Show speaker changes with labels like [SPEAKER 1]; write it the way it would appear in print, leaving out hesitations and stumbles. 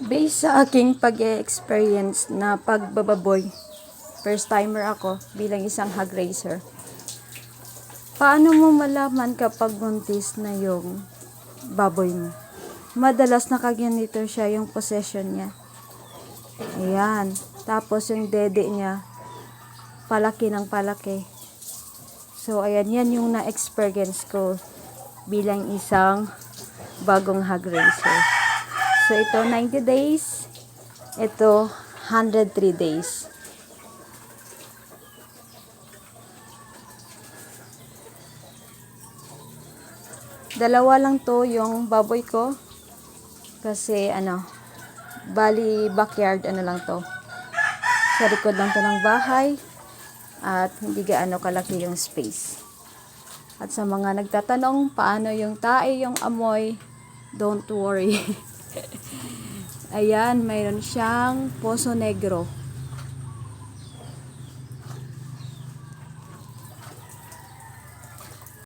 [SPEAKER 1] Based sa aking pag-experience na pagbababoy, first timer ako bilang isang hog raiser. Paano mo malaman kapag buntis na yung baboy mo? Madalas nakaganito siya yung possession niya. Ayan. Tapos yung dede niya, palaki ng palaki. So, ayan, yan yung na-experience ko bilang isang bagong hog raiser. So, ito 90 days. Ito 103 days. Dalawa lang to yung baboy ko. Kasi bali backyard lang to. Sa likod lang to ng bahay. At hindi gaano kalaki yung space. At sa mga nagtatanong paano yung tae, yung amoy, don't worry. Ayan, mayroon siyang poso negro.